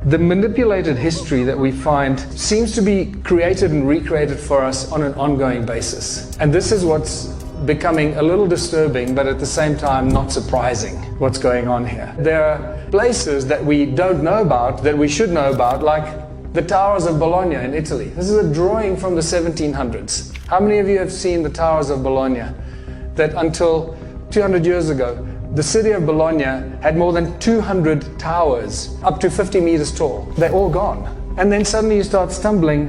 The manipulated history that we find seems to be created and recreated for us on an ongoing basis. And this is what's becoming a little disturbing, but at the same time not surprising what's going on here. There are places that we don't know about, that we should know about, like the Towers of Bologna in Italy. This is a drawing from the 1700s. How many of you have seen the Towers of Bologna? That until 200 years ago, the city of Bologna had more than 200 towers, up to 50 meters tall. They're all gone. And then suddenly you start stumbling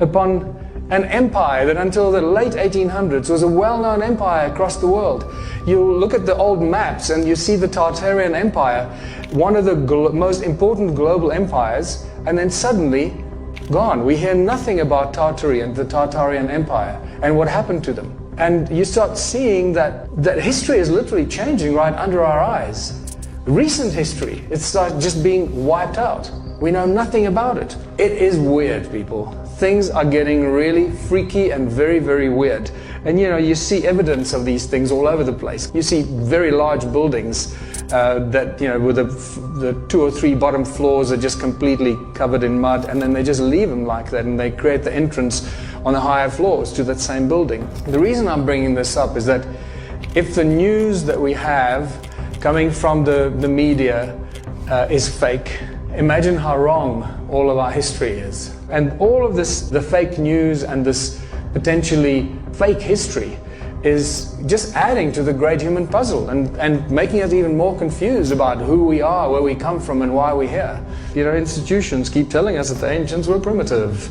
upon an empire that until the late 1800s was a well-known empire across the world. You look at the old maps and you see the Tartarian Empire, one of the most important global empires, and then suddenly gone. We hear nothing about Tartary and the Tartarian Empire and what happened to them. And you start seeing that history is literally changing right under our eyes. Recent history, it starts just being wiped out. We know nothing about it. It is weird, people. Things are getting really freaky and very, very weird. And you see evidence of these things all over the place. You see very large buildings that, with the 2 or 3 bottom floors are just completely covered in mud, and then they just leave them like that, and they create the entrance on the higher floors to that same building. The reason I'm bringing this up is that if the news that we have coming from the media is fake, imagine how wrong all of our history is. And all of this, the fake news and this potentially fake history, is just adding to the great human puzzle and making us even more confused about who we are, where we come from, and why we're here. Institutions keep telling us that the ancients were primitive,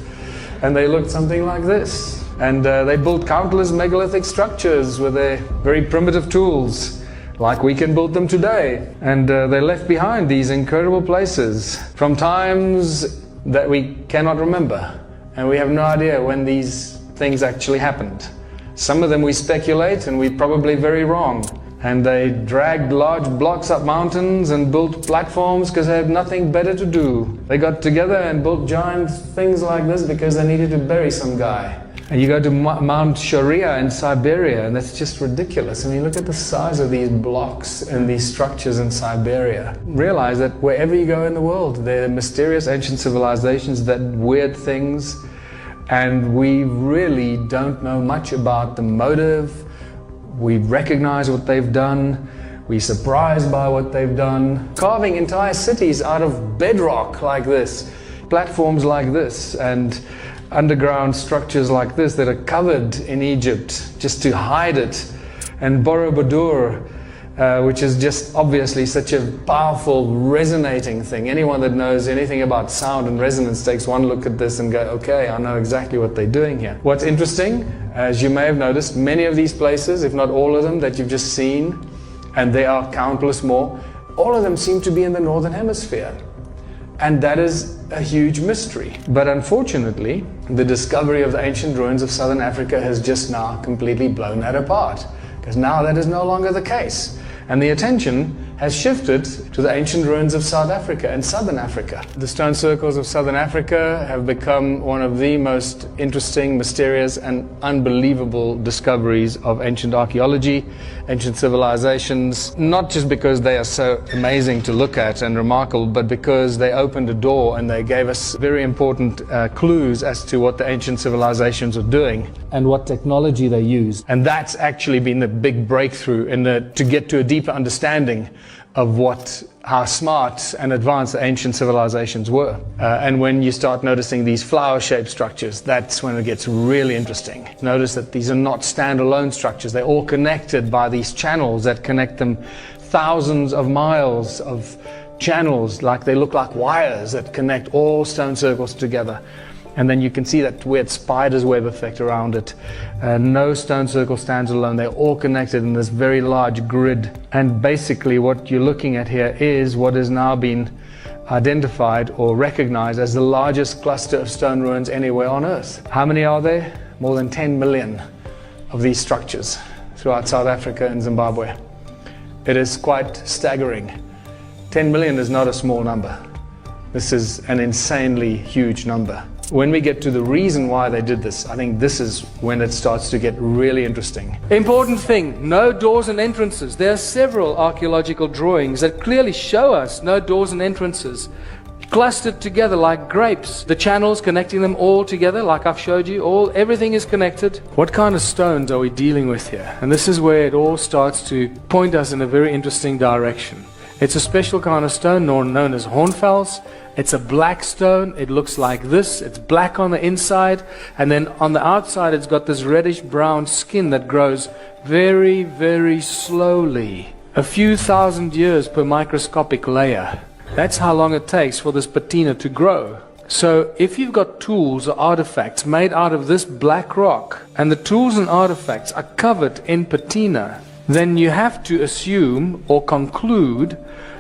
and they looked something like this. And they built countless megalithic structures with their very primitive tools, like we can build them today. And they left behind these incredible places from times that we cannot remember. And we have no idea when these things actually happened. Some of them we speculate, and we're probably very wrong. And they dragged large blocks up mountains and built platforms because they had nothing better to do. They got together and built giant things like this because they needed to bury some guy. And you go to Mount Sharia in Siberia, and that's just ridiculous. I mean, look at the size of these blocks and these structures in Siberia. Realize that wherever you go in the world, there are mysterious ancient civilizations, that weird things, and we really don't know much about the motive. We recognize what they've done. We're surprised by what they've done. Carving entire cities out of bedrock like this, platforms like this, and underground structures like this that are covered in Egypt just to hide it. And Borobudur, which is just obviously such a powerful resonating thing. Anyone that knows anything about sound and resonance takes one look at this and go, okay, I know exactly what they're doing here. What's interesting, as you may have noticed, many of these places, if not all of them that you've just seen, and there are countless more, all of them seem to be in the Northern Hemisphere. And that is a huge mystery. But unfortunately, the discovery of the ancient ruins of Southern Africa has just now completely blown that apart, because now that is no longer the case. And the attention has shifted to the ancient ruins of South Africa and Southern Africa. The stone circles of Southern Africa have become one of the most interesting, mysterious, and unbelievable discoveries of ancient archaeology, ancient civilizations, not just because they are so amazing to look at and remarkable, but because they opened a door and they gave us very important clues as to what the ancient civilizations were doing and what technology they used. And that's actually been the big breakthrough to get to a deeper understanding of how smart and advanced the ancient civilizations were. And when you start noticing these flower-shaped structures, that's when it gets really interesting. Notice that these are not standalone structures. They're all connected by these channels that connect them, thousands of miles of channels, like they look like wires that connect all stone circles together. And then you can see that weird spider's web effect around it. No stone circle stands alone. They're all connected in this very large grid. And basically what you're looking at here is what has now been identified or recognized as the largest cluster of stone ruins anywhere on Earth. How many are there? More than 10 million of these structures throughout South Africa and Zimbabwe. It is quite staggering. 10 million is not a small number. This is an insanely huge number. When we get to the reason why they did this, I think this is when it starts to get really interesting. Important thing, no doors and entrances. There are several archaeological drawings that clearly show us no doors and entrances. clustered together like grapes. The channels connecting them all together, like I've showed you, everything is connected. What kind of stones are we dealing with here? And this is where it all starts to point us in a very interesting direction. It's a special kind of stone known as hornfels. It's a black stone. It looks like this. It's black on the inside, and then on the outside it's got this reddish brown skin that grows very, very slowly. A few thousand years per microscopic layer. That's how long it takes for this patina to grow. So if you've got tools or artifacts made out of this black rock, and the tools and artifacts are covered in patina, then you have to assume or conclude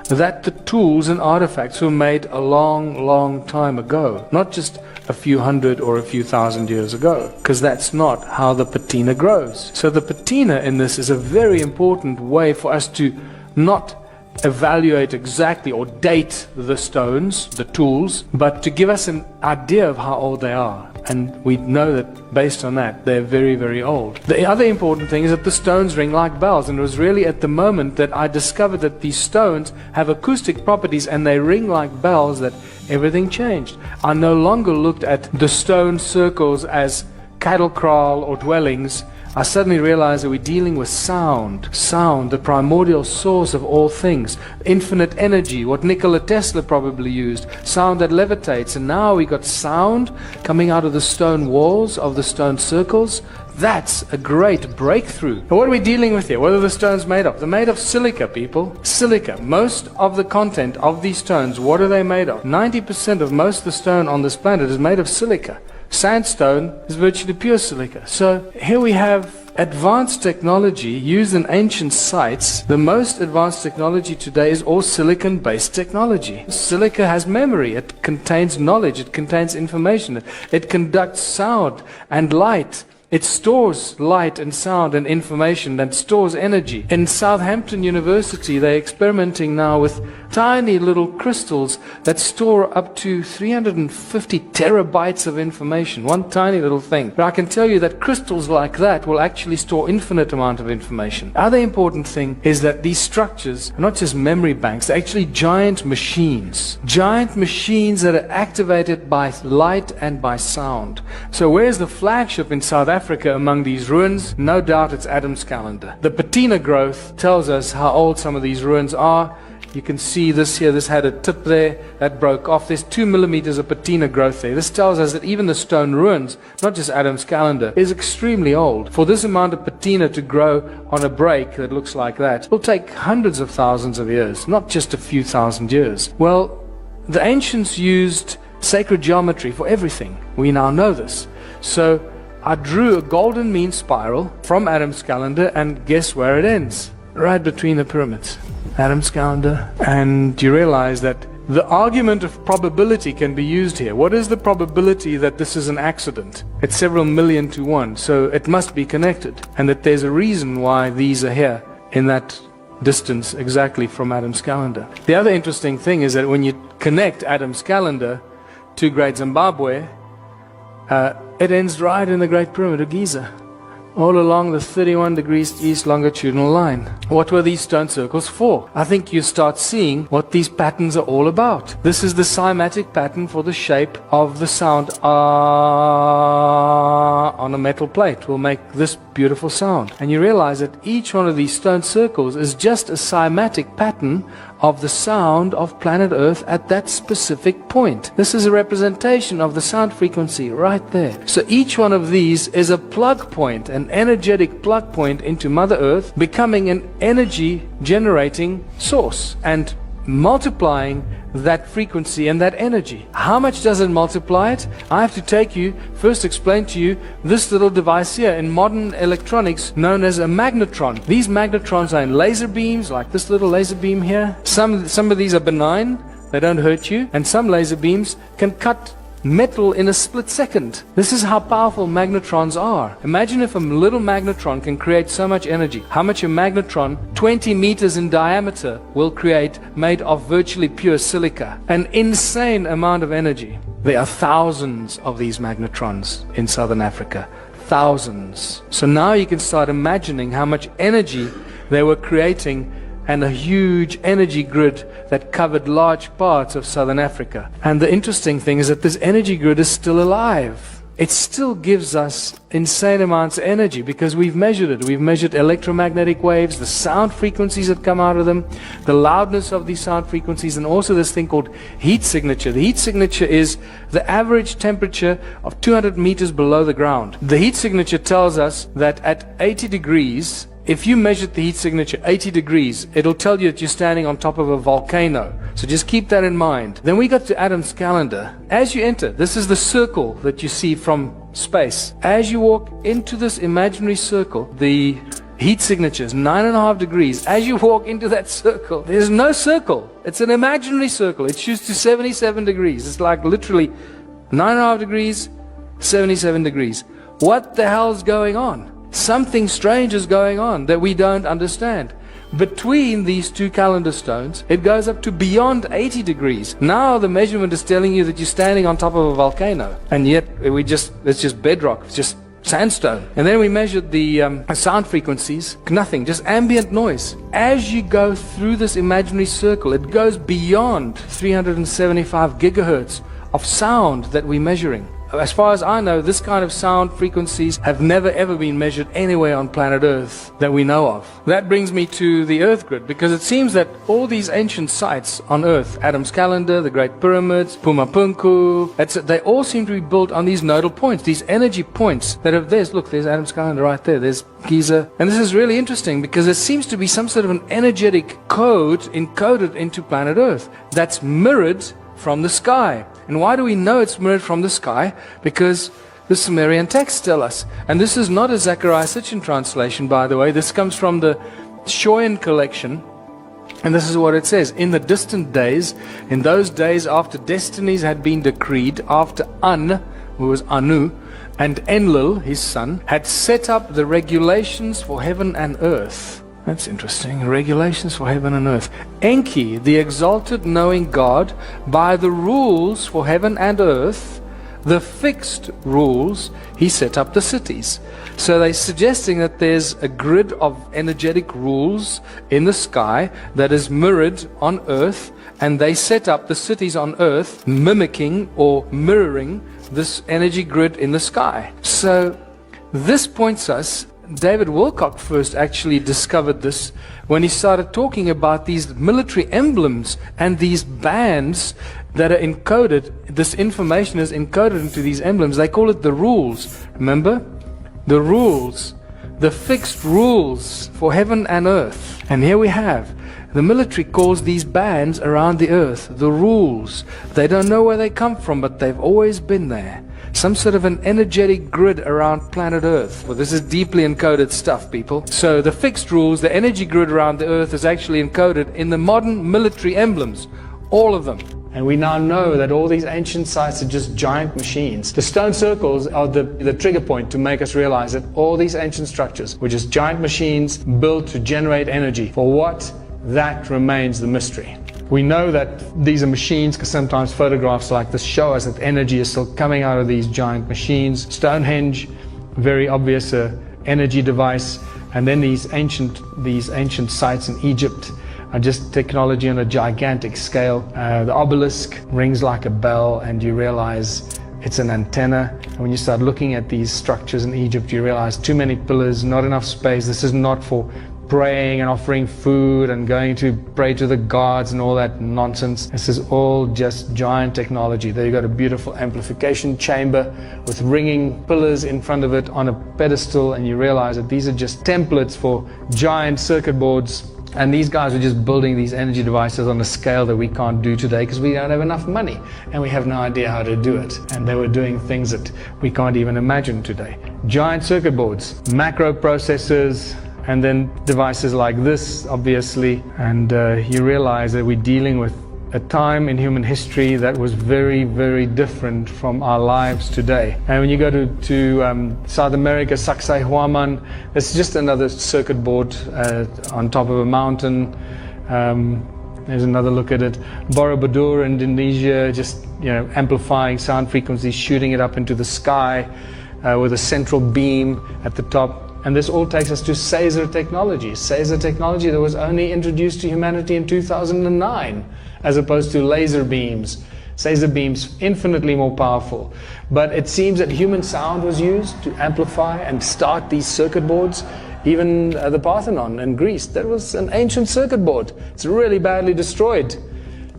that the tools and artifacts were made a long, long time ago, not just a few hundred or a few thousand years ago, because that's not how the patina grows. So the patina in this is a very important way for us to not evaluate exactly or date the stones, the tools, but to give us an idea of how old they are. And we know that based on that, they're very, very old. The other important thing is that the stones ring like bells. And it was really at the moment that I discovered that these stones have acoustic properties and they ring like bells that everything changed. I no longer looked at the stone circles as cattle kraal or dwellings. I suddenly realized that we're dealing with sound. Sound, the primordial source of all things. Infinite energy, what Nikola Tesla probably used. Sound that levitates. And now we got sound coming out of the stone walls, of the stone circles. That's a great breakthrough. But what are we dealing with here? What are the stones made of? They're made of silica, people. Silica. Most of the content of these stones, what are they made of? 90% of most of the stone on this planet is made of silica. Sandstone is virtually pure silica. So here we have advanced technology used in ancient sites. The most advanced technology today is all silicon-based technology. Silica has memory. It contains knowledge. It contains information. It conducts sound and light. It stores light and sound and information and stores energy. In Southampton University, they're experimenting now with tiny little crystals that store up to 350 terabytes of information. One tiny little thing. But I can tell you that crystals like that will actually store infinite amount of information. Other important thing is that these structures are not just memory banks, they're actually giant machines. Giant machines that are activated by light and by sound. So where's the flagship in South Africa among these ruins? No doubt it's Adam's Calendar. The patina growth tells us how old some of these ruins are. You can see this here, this had a tip there that broke off. There's 2 millimeters of patina growth there. This tells us that even the stone ruins, not just Adam's Calendar, is extremely old. For this amount of patina to grow on a break that looks like that, will take hundreds of thousands of years, not just a few thousand years. Well, the ancients used sacred geometry for everything. We now know this. So I drew a golden mean spiral from Adam's Calendar, and guess where it ends? Right between the pyramids. Adam's Calendar. And you realize that the argument of probability can be used here. What is the probability that this is an accident? It's several million to one, so it must be connected. And that there's a reason why these are here in that distance exactly from Adam's Calendar. The other interesting thing is that when you connect Adam's Calendar to Great Zimbabwe, it ends right in the Great Pyramid of Giza, all along the 31 degrees east longitudinal line. What were these stone circles for? I think you start seeing what these patterns are all about. This is the cymatic pattern for the shape of the sound on a metal plate will make this beautiful sound. And you realize that each one of these stone circles is just a cymatic pattern of the sound of planet Earth at that specific point. This is a representation of the sound frequency right there. So each one of these is a plug point, an energetic plug point into Mother Earth, becoming an energy generating source and multiplying that frequency and that energy. How much does it multiply it? I have to first explain to you this little device here in modern electronics known as a magnetron. These magnetrons are in laser beams, like this little laser beam here. Some of these are benign, they don't hurt you, and some laser beams can cut metal in a split second. This is how powerful magnetrons are. Imagine if a little magnetron can create so much energy. How much a magnetron 20 meters in diameter will create, made of virtually pure silica. An insane amount of energy. There are thousands of these magnetrons in southern Africa. Thousands. So now you can start imagining how much energy they were creating and a huge energy grid that covered large parts of southern Africa. And the interesting thing is that this energy grid is still alive. It still gives us insane amounts of energy because we've measured it. We've measured electromagnetic waves, the sound frequencies that come out of them, the loudness of these sound frequencies, and also this thing called heat signature. The heat signature is the average temperature of 200 meters below the ground. The heat signature tells us that at 80 degrees, if you measured the heat signature 80 degrees, it'll tell you that you're standing on top of a volcano. So just keep that in mind. Then we got to Adam's calendar. As you enter, this is the circle that you see from space. As you walk into this imaginary circle, the heat signature is 9.5 degrees. As you walk into that circle, there's no circle. It's an imaginary circle. It shoots to 77 degrees. It's like literally 9.5 degrees, 77 degrees. What the hell's going on? Something strange is going on that we don't understand. Between these two calendar stones, it goes up to beyond 80 degrees. Now the measurement is telling you that you're standing on top of a volcano. And yet it's just bedrock, it's just sandstone. And then we measured the sound frequencies, nothing, just ambient noise. As you go through this imaginary circle, it goes beyond 375 gigahertz of sound that we're measuring. As far as I know, this kind of sound frequencies have never ever been measured anywhere on planet Earth that we know of. That brings me to the Earth grid, because it seems that all these ancient sites on Earth, Adam's calendar, the Great Pyramids, Pumapunku, they all seem to be built on these nodal points, these energy points that have look, there's Adam's calendar right there, there's Giza. And this is really interesting because there seems to be some sort of an energetic code encoded into planet Earth that's mirrored from the sky. And why do we know it's mirrored from the sky? Because the Sumerian texts tell us. And this is not a Zechariah Sitchin translation, by the way. This comes from the Shoyan collection. And this is what it says. In the distant days, in those days after destinies had been decreed, after An, who was Anu, and Enlil, his son, had set up the regulations for heaven and earth. That's interesting. Regulations for heaven and earth. Enki, the exalted knowing God, by the rules for heaven and earth, the fixed rules, he set up the cities. So they're suggesting that there's a grid of energetic rules in the sky that is mirrored on earth, and they set up the cities on earth mimicking or mirroring this energy grid in the sky. So this points us, David Wilcock first actually discovered this when he started talking about these military emblems and these bands that are encoded. This information is encoded into these emblems. They call it the rules. Remember? The rules. The fixed rules for heaven and earth. And here we have. The military calls these bands around the earth the rules. They don't know where they come from, but they've always been there. Some sort of an energetic grid around planet Earth. Well, this is deeply encoded stuff, people. So the fixed rules, the energy grid around the Earth is actually encoded in the modern military emblems. All of them. And we now know that all these ancient sites are just giant machines. The stone circles are the trigger point to make us realize that all these ancient structures were just giant machines built to generate energy. For what? That remains the mystery. We know that these are machines because sometimes photographs like this show us that energy is still coming out of these giant machines. Stonehenge, very obvious energy device. And then these ancient sites in Egypt are just technology on a gigantic scale. The obelisk rings like a bell, and you realize it's an antenna. And when you start looking at these structures in Egypt, you realize too many pillars, not enough space. This is not for praying and offering food and going to pray to the gods and all that nonsense. This is all just giant technology. There you've got a beautiful amplification chamber with ringing pillars in front of it on a pedestal, and you realize that these are just templates for giant circuit boards. And these guys were just building these energy devices on a scale that we can't do today because we don't have enough money and we have no idea how to do it. And they were doing things that we can't even imagine today. Giant circuit boards, macro processors, and then devices like this, obviously. And you realize that we're dealing with a time in human history that was very, very different from our lives today. And when you go to South America, Sacsayhuaman, it's just another circuit board on top of a mountain. There's another look at it. Borobudur, Indonesia, just amplifying sound frequencies, shooting it up into the sky with a central beam at the top. And this all takes us to Caesar technology. Caesar technology that was only introduced to humanity in 2009, as opposed to laser beams. Caesar beams, infinitely more powerful. But it seems that human sound was used to amplify and start these circuit boards. Even the Parthenon in Greece, that was an ancient circuit board. It's really badly destroyed.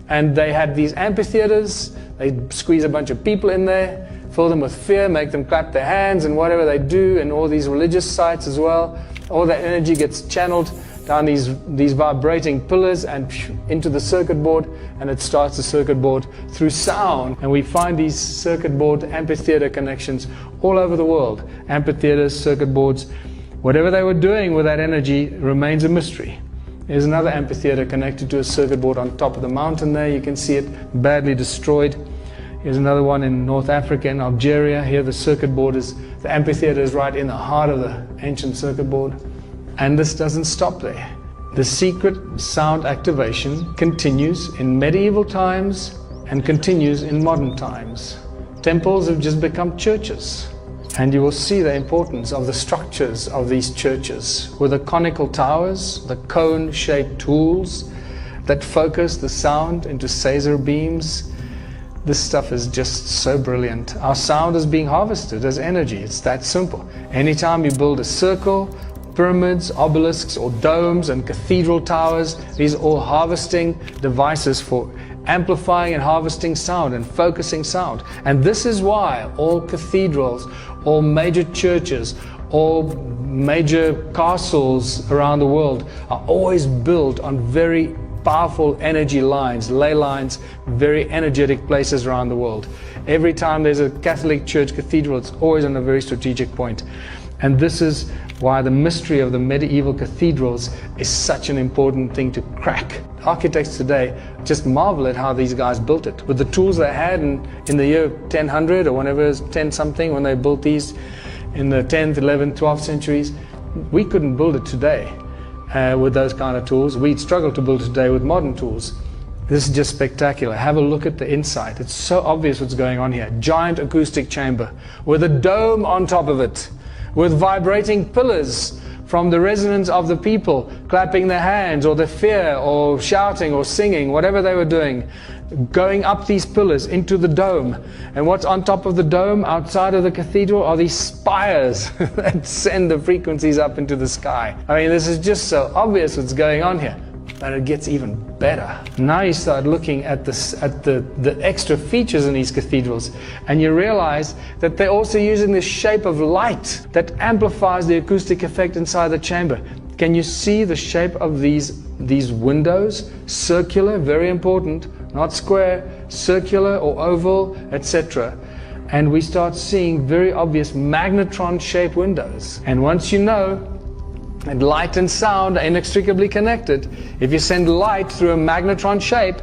And they had these amphitheaters. They'd squeeze a bunch of people in there, fill them with fear, make them clap their hands and whatever they do, and all these religious sites as well. All that energy gets channeled down these vibrating pillars and into the circuit board, and it starts the circuit board through sound. And we find these circuit board amphitheater connections all over the world. Amphitheaters, circuit boards, whatever they were doing with that energy remains a mystery. There's another amphitheater connected to a circuit board on top of the mountain there. You can see it badly destroyed. Here's another one in North Africa, in Algeria. Here the circuit board the amphitheater is right in the heart of the ancient circuit board. And this doesn't stop there. The secret sound activation continues in medieval times and continues in modern times. Temples have just become churches. And you will see the importance of the structures of these churches with the conical towers, the cone-shaped tools that focus the sound into Caesar beams. This stuff is just so brilliant. Our sound is being harvested as energy. It's that simple. Anytime you build a circle, pyramids, obelisks, or domes and cathedral towers, these are all harvesting devices for amplifying and harvesting sound and focusing sound. And this is why all cathedrals, all major churches, all major castles around the world are always built on very powerful energy lines, ley lines, very energetic places around the world. Every time there's a Catholic church cathedral, it's always on a very strategic point. And this is why the mystery of the medieval cathedrals is such an important thing to crack. Architects today just marvel at how these guys built it. With the tools they had in the year 1000 or whenever it was 10 something, when they built these in the 10th, 11th, 12th centuries, we couldn't build it today with those kind of tools. We'd struggle to build it today with modern tools. This is just spectacular. Have a look at the inside. It's so obvious what's going on here. Giant acoustic chamber with a dome on top of it, with vibrating pillars from the resonance of the people clapping their hands or the fear or shouting or singing, whatever they were doing, going up these pillars into the dome. And what's on top of the dome outside of the cathedral are these spires that send the frequencies up into the sky. I mean, this is just so obvious what's going on here. But it gets even better. Now you start looking at the extra features in these cathedrals, and you realize that they're also using the shape of light that amplifies the acoustic effect inside the chamber. Can you see the shape of these windows? Circular, very important, not square, circular or oval, etc. And we start seeing very obvious magnetron-shaped windows. And once you know and light and sound are inextricably connected, if you send light through a magnetron shape,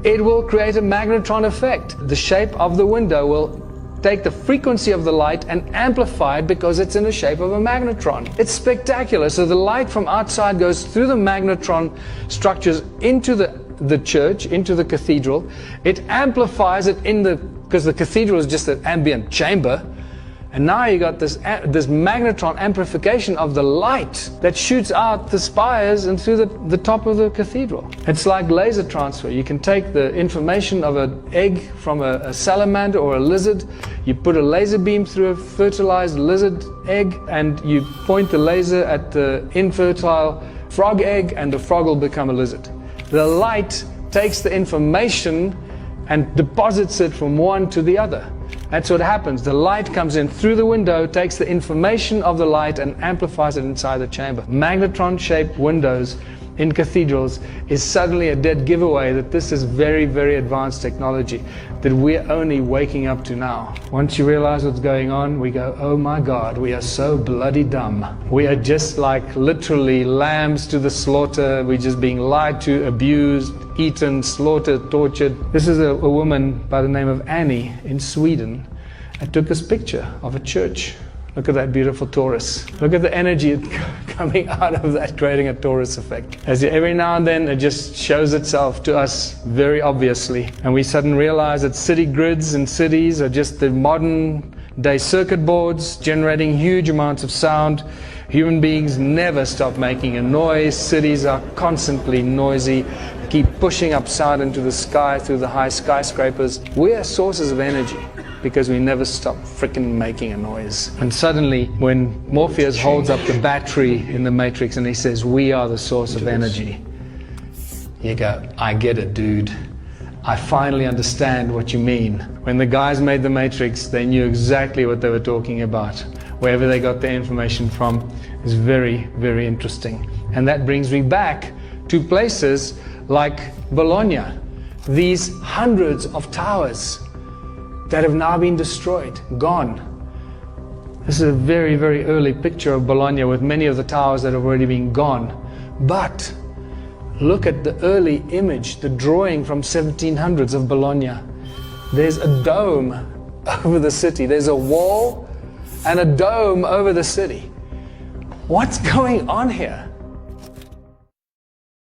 it will create a magnetron effect. The shape of the window will take the frequency of the light and amplify it because it's in the shape of a magnetron. It's spectacular. So the light from outside goes through the magnetron structures into the church, into the cathedral. It amplifies it because the cathedral is just an ambient chamber. And now you got this magnetron amplification of the light that shoots out the spires and through the top of the cathedral. It's like laser transfer. You can take the information of an egg from a salamander or a lizard, you put a laser beam through a fertilized lizard egg, and you point the laser at the infertile frog egg, and the frog will become a lizard. The light takes the information and deposits it from one to the other. That's what happens. The light comes in through the window, takes the information of the light and amplifies it inside the chamber. Magnetron-shaped windows in cathedrals is suddenly a dead giveaway that this is very, very advanced technology that we're only waking up to now. Once you realize what's going on, we go, oh my God, we are so bloody dumb. We are just like literally lambs to the slaughter. We're just being lied to, abused, eaten, slaughtered, tortured. This is a woman by the name of Annie in Sweden that took this picture of a church. Look at that beautiful torus. Look at the energy coming out of that, creating a torus effect. As every now and then it just shows itself to us very obviously. And we suddenly realize that city grids and cities are just the modern day circuit boards generating huge amounts of sound, Human beings never stop making a noise. Cities are constantly noisy, keep pushing upside into the sky through the high skyscrapers. We are sources of energy because we never stop freaking making a noise. And suddenly, when Morpheus holds up the battery in the Matrix and he says, we are the source of energy, you go, I get it, dude. I finally understand what you mean. When the guys made the Matrix, they knew exactly what they were talking about. Wherever they got their information from is very, very interesting. And that brings me back to places like Bologna. These hundreds of towers that have now been destroyed, gone. This is a very, very early picture of Bologna with many of the towers that have already been gone. But look at the early image, the drawing from 1700s of Bologna. There's a dome over the city. There's a wall and a dome over the city. What's going on here?